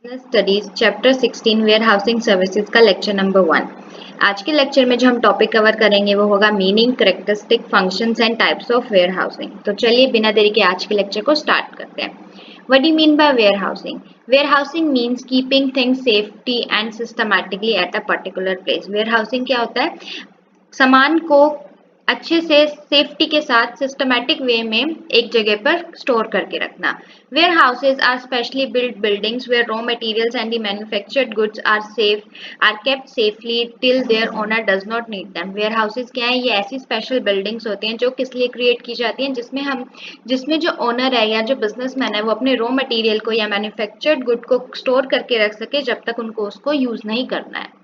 Business studies chapter 16 warehousing services का lecture number 1। आज के लेक्चर में जो हम टॉपिक कवर करेंगे वो होगा meaning, characteristic, functions and types of warehousing. तो चलिए बिना देरी के आज के लेक्चर को स्टार्ट करते हैं। What do you mean by warehousing? Warehousing means keeping things safety and systematically at a particular place. Warehousing क्या होता है? सामान को अच्छे से सेफ्टी के साथ सिस्टमैटिक वे में एक जगह पर स्टोर करके रखना। Warehouses are specially built buildings where raw materials and the manufactured goods are kept safely till their owner does not need them. Warehouses क्या है? ये ऐसी स्पेशल बिल्डिंग्स होती हैं जो किस लिए क्रिएट की जाती हैं, जिसमें जो ओनर है या जो बिजनेसमैन है वो अपने रॉ मटेरियल को या मैन्युफैक्चर्ड गुड को स्टोर करके रख सके जब तक उनको उसको यूज नहीं करना है।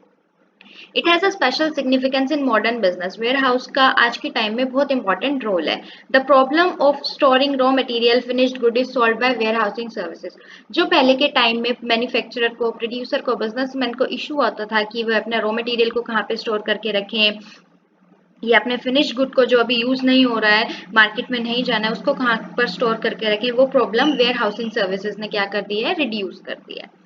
It has a special significance in modern business. Warehouse का आज के टाइम में बहुत इंपॉर्टेंट रोल है। The problem of storing raw material finished good is solve by warehousing services. जो पहले के टाइम में मैन्युफैक्चरर को, प्रोड्यूसर को, बिजनेसमैन को इशू आता था कि वह अपने रॉ मटेरियल को कहाँ पे स्टोर करके रखें या अपने फिनिश गुड को जो अभी यूज नहीं हो रहा है, मार्केट में नहीं जाना है, उसको कहाँ पर स्टोर करके रखें, वो प्रॉब्लम वेयर हाउसिंग सर्विसेज ने क्या कर दी है? रिड्यूस कर दिया है।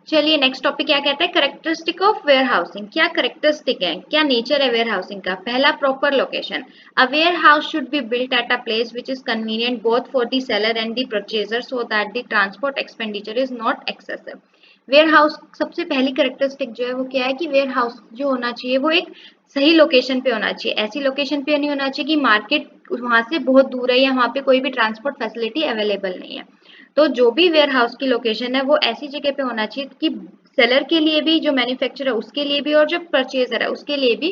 चलिए नेक्स्ट टॉपिक क्या कहता है? Characteristic of warehousing. क्या करेक्टरिस्टिक है, क्या नेचर है वेयर हाउसिंग का? पहला, proper location. A warehouse should be built at a place which is convenient both for the seller and the purchaser so that the transport expenditure is not excessive. Warehouse सबसे पहली characteristic जो है वो क्या है कि ware house जो होना चाहिए वो एक सही लोकेशन पे होना चाहिए। ऐसी लोकेशन पे नहीं होना चाहिए कि मार्केट वहां से बहुत दूर है या वहां पे कोई भी ट्रांसपोर्ट फैसिलिटी अवेलेबल नहीं है। तो जो भी वेयर हाउस की लोकेशन है वो ऐसी जगह पे होना चाहिए कि सेलर के लिए भी, जो मैन्युफैक्चरर है उसके लिए भी और जो परचेजर है उसके लिए भी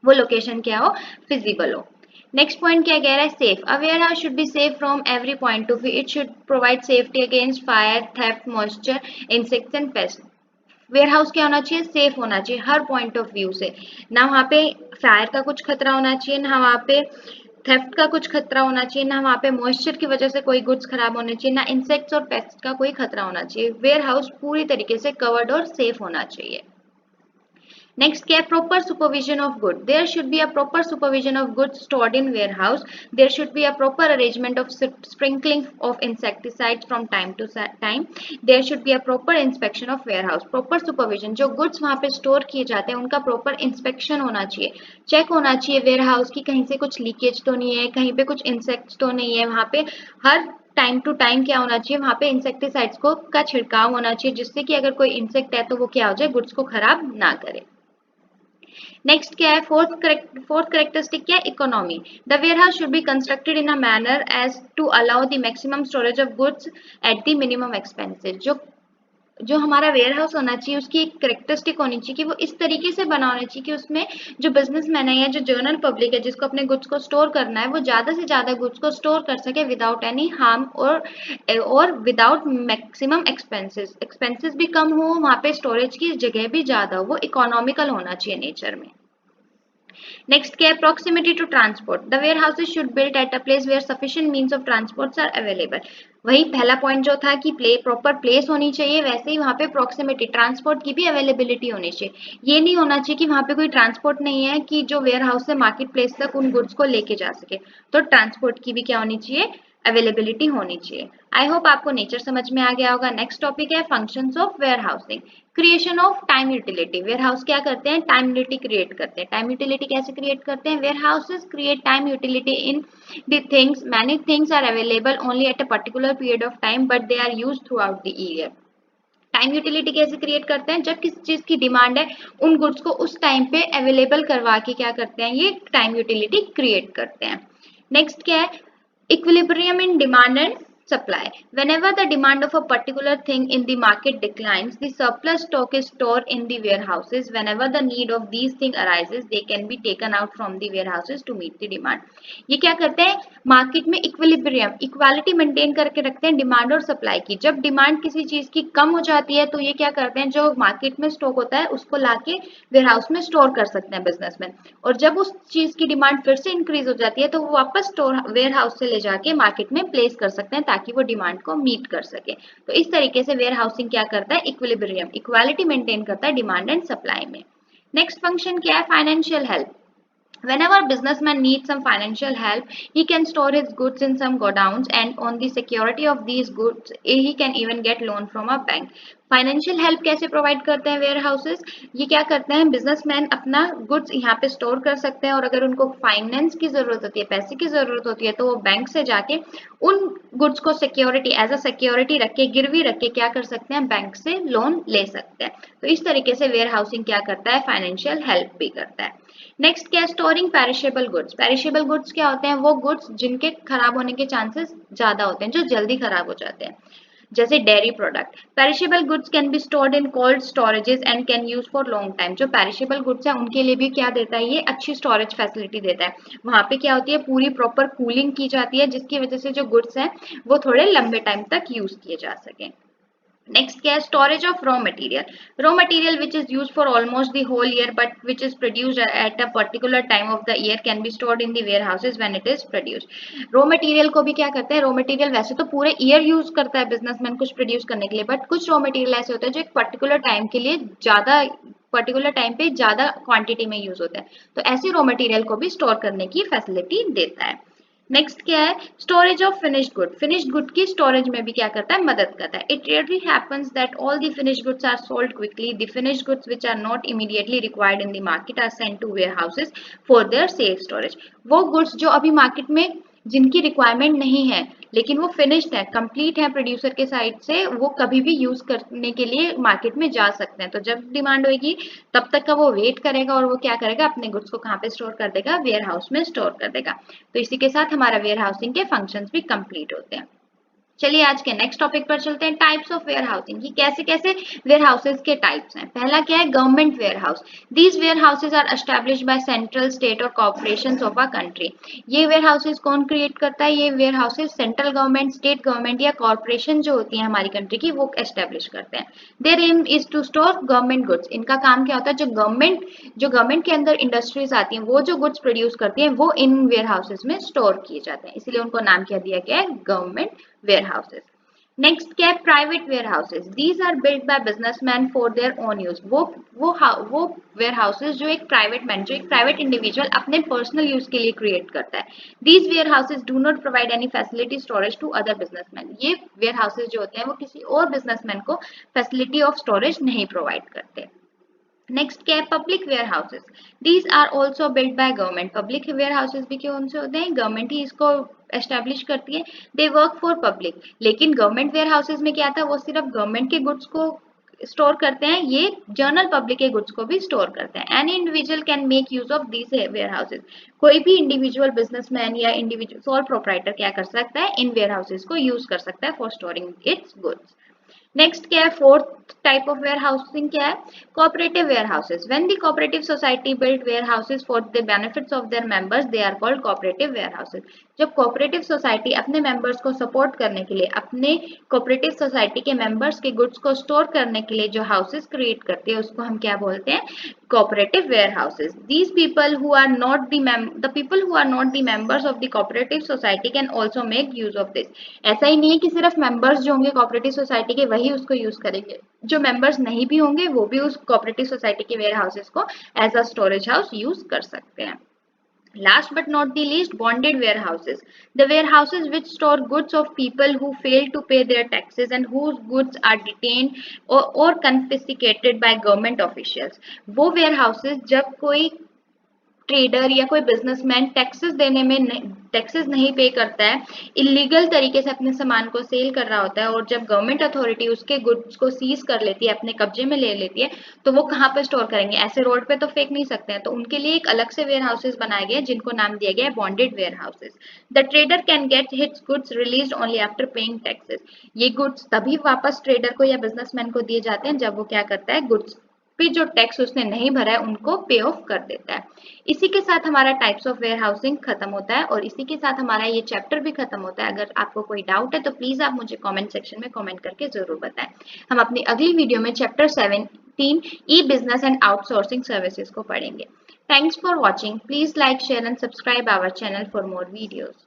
वो लोकेशन क्या हो? फिजिबल हो। नेक्स्ट पॉइंट क्या कह रहा है? Safe. A warehouse should be safe from every point of view. It should provide safety against fire, theft, moisture, insects and pest. Warehouse क्या होना चाहिए? सेफ होना चाहिए हर पॉइंट ऑफ व्यू से। ना वहाँ पे फायर का कुछ खतरा होना चाहिए, ना वहाँ पे थेफ्ट का कुछ खतरा होना चाहिए, ना वहाँ पे मॉइस्चर की वजह से कोई गुड्स खराब होने चाहिए, ना इंसेक्ट्स और पेस्ट का कोई खतरा होना चाहिए। वेयर हाउस पूरी तरीके से कवर्ड और सेफ होना चाहिए। Next क्या है? Proper supervision of good. There should be a proper supervision of goods stored in warehouse. There should be a proper arrangement of sprinkling of insecticides from time to time. There should be a proper inspection of warehouse. Proper supervision, जो goods वहाँ पे store किए जाते हैं उनका proper inspection होना चाहिए, check होना चाहिए warehouse की कहीं से कुछ leakage तो नहीं है, कहीं पे कुछ insects तो नहीं है। वहाँ पे हर टाइम टू टाइम क्या होना चाहिए? वहाँ पे इंसेक्टिसाइड्स को का छिड़काव होना चाहिए जिससे कि अगर कोई इंसेक्ट है तो वो क्या हो जाए? गुड्स को खराब ना करे। नेक्स्ट क्या है? फोर्थ करेक्टरिस्टिक क्या है? Economy. The warehouse should be constructed in a manner as to allow the maximum storage of goods at the minimum expenses. जो हमारा वेयर हाउस होना चाहिए उसकी एक करेक्टरिस्टिक होनी चाहिए कि वो इस तरीके से बना होना चाहिए कि उसमें जो बिजनेसमैन है या जो जनरल पब्लिक है जिसको अपने गुड्स को स्टोर करना है वो ज्यादा से ज्यादा गुड्स को स्टोर कर सके विदाउट एनी हार्म और विदाउट मैक्सिमम एक्सपेंसेस भी कम हो, वहाँ पे स्टोरेज की जगह भी ज्यादा हो, वो इकोनॉमिकल होना चाहिए नेचर में। नेक्स्ट क्या है? Proximity to transport. The warehouses should built at a place where sufficient means of transports are available. वही पहला पॉइंट जो था कि प्रॉपर प्लेस होनी चाहिए, वैसे ही वहाँ पे प्रॉक्सिमिटी ट्रांसपोर्ट की भी अवेलेबिलिटी होनी चाहिए। ये नहीं होना चाहिए कि वहाँ पे कोई ट्रांसपोर्ट नहीं है कि जो वेयर हाउस से मार्केट प्लेस तक उन गुड्स को लेके जा सके। तो ट्रांसपोर्ट की भी क्या होनी चाहिए? अवेलेबिलिटी होनी चाहिए। आई होप आपको नेचर समझ में आ गया होगा। नेक्स्ट टॉपिक है functions of warehousing. Creation of time utility. Warehouse क्या करते हैं? टाइम यूटिलिटी क्रिएट करते हैं। टाइम यूटिलिटी कैसे क्रिएट करते हैं? Warehouses create time utility in the things many things are available only at a particular period of time but they are used throughout the year. Time utility कैसे create करते हैं? जब किसी चीज की demand है उन goods को उस टाइम पे अवेलेबल करवा के क्या करते हैं? ये टाइम यूटिलिटी क्रिएट करते हैं। नेक्स्ट क्या है? Equilibrium in demand and supply. Whenever the demand of a particular thing in the market declines, the surplus stock is stored in the warehouses. Whenever the need of these things arises, they can be taken out from the warehouses to meet the demand. ये क्या करते हैं? Market में equilibrium, equality maintain करके रखते हैं demand और supply की। जब डिमांड किसी चीज की कम हो जाती है तो ये क्या करते हैं? जो मार्केट में स्टॉक होता है उसको लाके वेयरहाउस में स्टोर कर सकते हैं बिजनेसमैन। और जब उस चीज की डिमांड फिर से इंक्रीज हो जाती है तो वो वापस स्टोर वेयर हाउस से ले जाके मार्केट में प्लेस कर सकते हैं ताकि वो डिमांड को मीट कर सके। तो इस तरीके से वेयर हाउसिंग क्या करता है? इक्विलिब्रियम, इक्वालिटी मेंटेन करता है डिमांड एंड सप्लाई में। नेक्स्ट फंक्शन क्या है? Financial help. Whenever businessman needs some financial help, he can store his goods in some godowns, and on the security of these goods, he can even get loan from a bank. Financial help कैसे provide करते हैं where houses? ये क्या करते हैं, businessman अपना goods यहाँ पे स्टोर कर सकते हैं, और अगर उनको फाइनेंस की जरूरत होती है, पैसे की जरूरत होती है, तो वो बैंक से जाके उन गुड्स को सिक्योरिटी एज अ सिक्योरिटी रख के, गिरवी रख के क्या कर सकते हैं, बैंक से लोन ले सकते हैं। तो इस तरीके से वेयर हाउसिंग क्या करता है, फाइनेंशियल हेल्प भी करता है। नेक्स्ट क्या है, storing perishable goods. Perishable goods क्या होते हैं, वो गुड्स जिनके खराब होने के चांसेस ज्यादा होते हैं, जो जल्दी खराब हो जाते हैं, जैसे dairy product. Perishable goods can be stored in cold storages and can use for long time. जो पेरिशेबल गुड्स है उनके लिए भी क्या देता है, ये अच्छी स्टोरेज फैसिलिटी देता है। वहां पे क्या होती है, पूरी प्रॉपर कूलिंग की जाती है, जिसकी वजह से जो गुड्स हैं वो थोड़े लंबे टाइम तक यूज किए जा सकें। नेक्स्ट क्या है, storage of raw material. Raw material which is use for almost the whole year but which is produced at a particular time of the year can be stored in the warehouses when it is produced. Raw material को भी क्या करते हैं, raw material वैसे तो पूरे year use करता है बिजनेसमैन कुछ प्रोड्यूस करने के लिए, बट कुछ रॉ मटेरियल ऐसे होते हैं जो एक पर्टिकुलर टाइम के लिए ज्यादा, पर्टिकुलर टाइम पे ज्यादा क्वांटिटी में यूज होता है, तो ऐसे रॉ मटेरियल को भी स्टोर करने की फैसिलिटी देता है। नेक्स्ट क्या है, storage of finished good. Finished good की स्टोरेज में भी क्या करता है, मदद करता है। It rarely happens that all the finished goods are sold quickly. The finished goods which are not immediately required in the market are sent to warehouses for their safe storage. वो goods जो अभी market में जिनकी requirement नहीं है लेकिन वो finished है, कंप्लीट है प्रोड्यूसर के साइड से, वो कभी भी यूज करने के लिए मार्केट में जा सकते हैं। तो जब डिमांड होगी तब तक का वो वेट करेगा, और वो क्या करेगा, अपने गुड्स को कहाँ पे स्टोर कर देगा, वेयर हाउस में स्टोर कर देगा। तो इसी के साथ हमारा वेयर हाउसिंग के फंक्शंस भी कंप्लीट होते हैं। चलिए आज के नेक्स्ट टॉपिक पर चलते हैं, टाइप्स ऑफ वेयर हाउसिंग की कैसे कैसे वेयर हाउसेज के टाइप्स हैं। पहला क्या है, government warehouse. These warehouses are established by central, state और कॉर्पोरेशंस ऑफ अ कंट्री। ये वेयर हाउसेज कौन क्रिएट करता है, ये warehouses central government, state government या कॉर्पोरेशन जो होती है हमारी कंट्री की, वो एस्टेब्लिश करते हैं। Their aim is to store government goods. इनका काम क्या होता है, जो गवर्नमेंट के अंदर इंडस्ट्रीज आती हैं, वो जो गुड्स प्रोड्यूस करती हैं, वो इन वेयर हाउसेज में स्टोर किए जाते हैं, इसलिए उनको नाम क्या दिया गया है, गवर्नमेंट warehouses. नेक्स्ट क्या है, private warehouses. These are build by businessman for their own use. वो वेयर हाउसेज जो एक प्राइवेट मैन, जो एक प्राइवेट इंडिविजुअल अपने पर्सनल यूज के लिए क्रिएट करता है। These warehouses do not provide any facility storage to other businessman. ये वेयर हाउसेज जो होते हैं वो किसी और बिजनेसमैन को फैसिलिटी ऑफ स्टोरेज नहीं प्रोवाइड करते। नेक्स्ट क्या है, public warehouses. These are also build by government. Public warehouses भी कौन से होते हैं, गवर्नमेंट ही इसको एस्टेब्लिश करती है। They work for public. लेकिन गवर्नमेंट वेयर हाउसेज में क्या था, वो सिर्फ गवर्नमेंट के गुड्स को स्टोर करते हैं, ये जनरल पब्लिक के गुड्स को भी स्टोर करते हैं। Any individual can make use of these warehouses. कोई भी इंडिविजुअल बिजनेसमैन या इंडिविजुअल सोल प्रोप्राइटर क्या कर सकता है, इन वेयर हाउसेज को यूज कर सकता है for storing its goods. Next क्या है, fourth type of warehousing क्या है, cooperative warehouses. When the cooperative society build warehouses for the benefits of their members, they are called cooperative warehouses. जब cooperative society अपने members को support करने के लिए, अपने cooperative society के मेंबर्स के गुड्स को स्टोर करने के लिए जो हाउसेज क्रिएट करती है, उसको हम क्या बोलते हैं, cooperative warehouses. These people who are not the people who are not the members of the cooperative society can also make use of this. ऐसा ही नहीं है कि सिर्फ मेंबर्स जो होंगे कोऑपरेटिव सोसाइटी के वही उसको यूज करेंगे, जो मेंबर्स नहीं भी होंगे वो भी उस कोऑपरेटिव सोसाइटी के वेयर हाउसेस को as a storage house use कर सकते हैं। Last but not the least, bonded warehouses. The warehouses which store goods of people who fail to pay their taxes and whose goods are detained or confiscated by government officials. वो warehouses जब कोई trader या कोई businessman taxes देने में taxes नहीं पे करता है, इलीगल तरीके से अपने सामान को सेल कर रहा होता है, और जब गवर्नमेंट अथॉरिटी उसके गुड्स को सीज कर लेती है, अपने कब्जे में ले लेती है, तो वो कहाँ पे स्टोर करेंगे, ऐसे रोड पे तो फेंक नहीं सकते हैं, तो उनके लिए एक अलग से वेयर हाउसेज बनाए गए जिनको नाम दिया गया है bonded warehouses. The trader can get its goods release only after paying taxes. ये गुड्स तभी वापस ट्रेडर को या बिजनेसमैन को दिए जाते हैं जब वो क्या करता है, गुड्स पे जो टैक्स उसने नहीं भरा है उनको पे ऑफ कर देता है। इसी के साथ हमारा टाइप्स ऑफ वेयर हाउसिंग खत्म होता है, और इसी के साथ हमारा ये चैप्टर भी खत्म होता है। अगर आपको कोई डाउट है तो प्लीज आप मुझे कमेंट सेक्शन में कमेंट करके जरूर बताएं। हम अपनी अगली वीडियो में chapter 17 e business and outsourcing services को पढ़ेंगे। Thanks for watching. Please like, share and subscribe our channel for more videos.